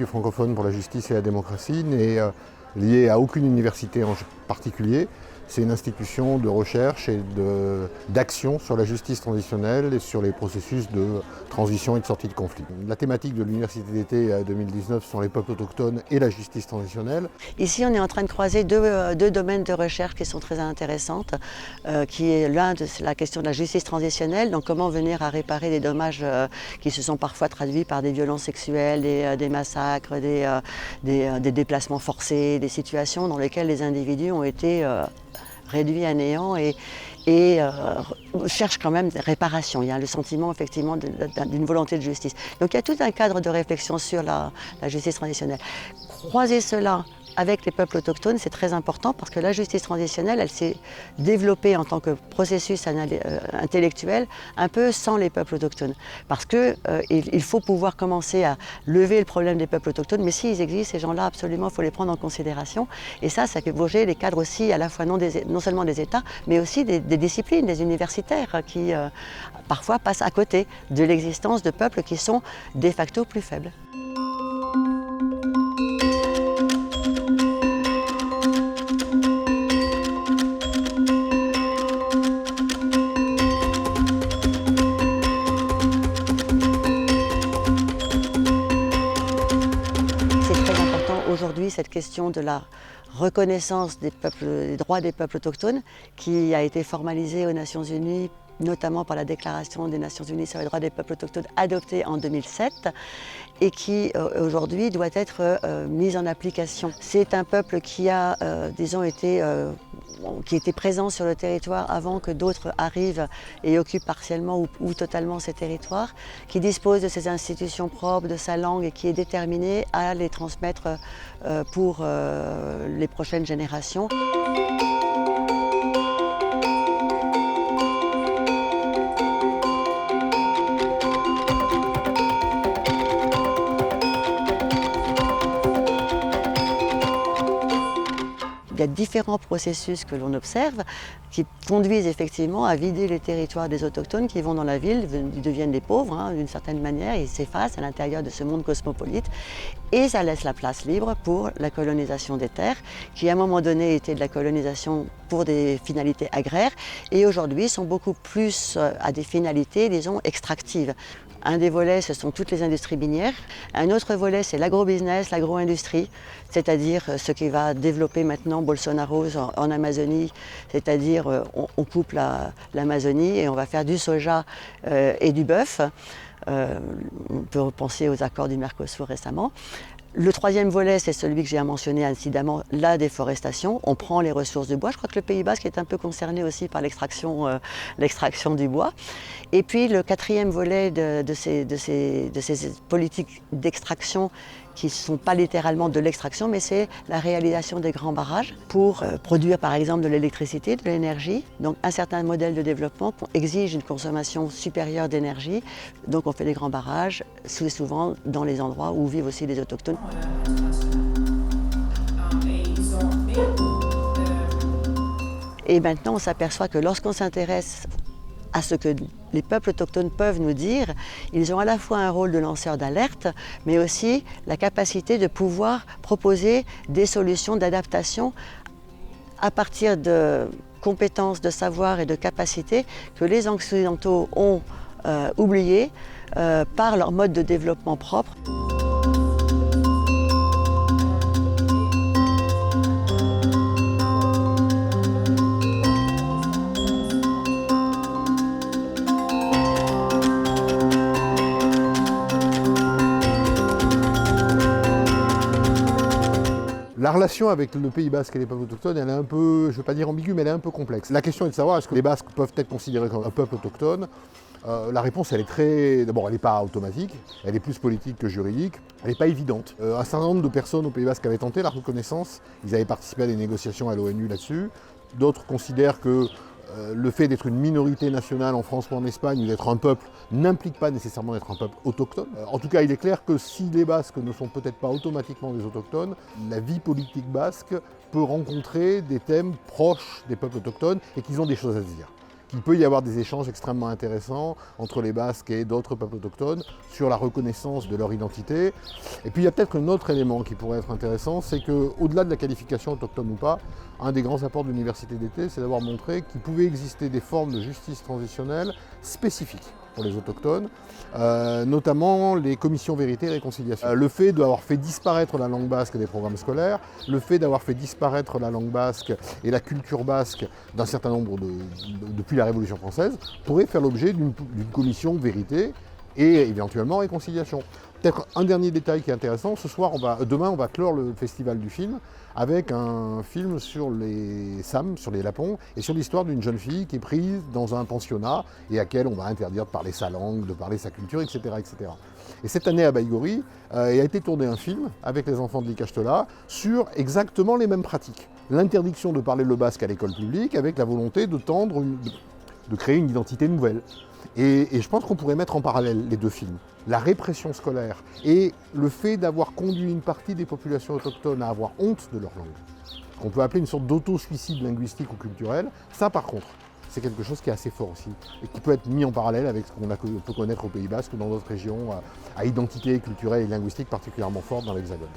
Institut francophone pour la justice et la démocratie n'est lié à aucune université en particulier. C'est une institution de recherche et d'action sur la justice transitionnelle et sur les processus de transition et de sortie de conflit. La thématique de l'Université d'été 2019 sont les peuples autochtones et la justice transitionnelle. Ici, on est en train de croiser deux domaines de recherche qui sont très intéressantes, qui est l'un de la question de la justice transitionnelle, donc comment venir à réparer des dommages qui se sont parfois traduits par des violences sexuelles, des massacres, des déplacements forcés, des situations dans lesquelles les individus ont été réduits à néant et cherche quand même des réparations. Il y a le sentiment effectivement d'une volonté de justice. Donc il y a tout un cadre de réflexion sur la justice transitionnelle. Croiser cela avec les peuples autochtones, c'est très important parce que la justice transitionnelle, elle s'est développée en tant que processus intellectuel un peu sans les peuples autochtones. Parce qu'il faut pouvoir commencer à lever le problème des peuples autochtones, mais s'ils existent, ces gens-là, absolument, il faut les prendre en considération. Et ça fait bouger les cadres aussi, à la fois non seulement des États, mais aussi des disciplines, des universitaires qui parfois passent à côté de l'existence de peuples qui sont de facto plus faibles. Aujourd'hui, cette question de la reconnaissance des droits des peuples autochtones, qui a été formalisée aux Nations Unies, notamment par la Déclaration des Nations Unies sur les droits des peuples autochtones adoptée en 2007 et qui aujourd'hui doit être mise en application. C'est un peuple qui a, qui était présent sur le territoire avant que d'autres arrivent et occupent partiellement ou totalement ces territoires, qui dispose de ses institutions propres, de sa langue et qui est déterminé à les transmettre pour les prochaines générations. Il y a différents processus que l'on observe qui conduisent effectivement à vider les territoires des autochtones qui vont dans la ville, ils deviennent des pauvres d'une certaine manière, ils s'effacent à l'intérieur de ce monde cosmopolite et ça laisse la place libre pour la colonisation des terres qui à un moment donné était de la colonisation pour des finalités agraires et aujourd'hui sont beaucoup plus à des finalités, disons, extractives. Un des volets, ce sont toutes les industries minières. Un autre volet, c'est l'agro-business, l'agro-industrie, c'est-à-dire ce qui va développer maintenant Bolsonaro en Amazonie, c'est-à-dire on coupe l'Amazonie et on va faire du soja et du bœuf. On peut penser aux accords du Mercosur récemment. Le troisième volet, c'est celui que j'ai mentionné incidemment, la déforestation. On prend les ressources du bois. Je crois que le Pays basque est un peu concerné aussi par l'extraction du bois. Et puis le quatrième volet de ces politiques d'extraction qui ne sont pas littéralement de l'extraction, mais c'est la réalisation des grands barrages pour produire par exemple de l'électricité, de l'énergie. Donc un certain modèle de développement exige une consommation supérieure d'énergie. Donc on fait des grands barrages, souvent dans les endroits où vivent aussi des autochtones. Et maintenant on s'aperçoit que lorsqu'on s'intéresse à ce que les peuples autochtones peuvent nous dire, ils ont à la fois un rôle de lanceur d'alerte, mais aussi la capacité de pouvoir proposer des solutions d'adaptation à partir de compétences, de savoir et de capacités que les Occidentaux ont oubliées par leur mode de développement propre. La relation avec le Pays basque et les peuples autochtones, elle est un peu, je ne veux pas dire ambiguë, mais elle est un peu complexe. La question est de savoir, est-ce que les Basques peuvent être considérés comme un peuple autochtone ? La réponse, elle est très... D'abord, elle n'est pas automatique, elle est plus politique que juridique, elle n'est pas évidente. Un certain nombre de personnes au Pays basque avaient tenté la reconnaissance, ils avaient participé à des négociations à l'ONU là-dessus. D'autres considèrent que le fait d'être une minorité nationale en France ou en Espagne ou d'être un peuple n'implique pas nécessairement d'être un peuple autochtone. En tout cas, il est clair que si les Basques ne sont peut-être pas automatiquement des autochtones, la vie politique basque peut rencontrer des thèmes proches des peuples autochtones et qu'ils ont des choses à se dire, qu'il peut y avoir des échanges extrêmement intéressants entre les Basques et d'autres peuples autochtones sur la reconnaissance de leur identité. Et puis il y a peut-être un autre élément qui pourrait être intéressant, c'est qu'au-delà de la qualification autochtone ou pas, un des grands apports de l'université d'été, c'est d'avoir montré qu'il pouvait exister des formes de justice transitionnelle spécifiques pour les autochtones, notamment les commissions vérité et réconciliation. Le fait d'avoir fait disparaître la langue basque des programmes scolaires, le fait d'avoir fait disparaître la langue basque et la culture basque d'un certain nombre depuis la Révolution française, pourrait faire l'objet d'une commission vérité et éventuellement réconciliation. Peut-être un dernier détail qui est intéressant, demain on va clore le festival du film avec un film sur les Sam, sur les Lapons, et sur l'histoire d'une jeune fille qui est prise dans un pensionnat et à laquelle on va interdire de parler sa langue, de parler sa culture, etc. etc. Et cette année à Baïgori, il a été tourné un film avec les enfants de l'Ikastola sur exactement les mêmes pratiques. L'interdiction de parler le basque à l'école publique avec la volonté de créer une identité nouvelle. Et je pense qu'on pourrait mettre en parallèle les deux films. La répression scolaire et le fait d'avoir conduit une partie des populations autochtones à avoir honte de leur langue, ce qu'on peut appeler une sorte d'auto-suicide linguistique ou culturel, ça par contre, c'est quelque chose qui est assez fort aussi et qui peut être mis en parallèle avec ce qu'on peut connaître au Pays Basque ou dans d'autres régions à identité culturelle et linguistique particulièrement forte dans l'Hexagone.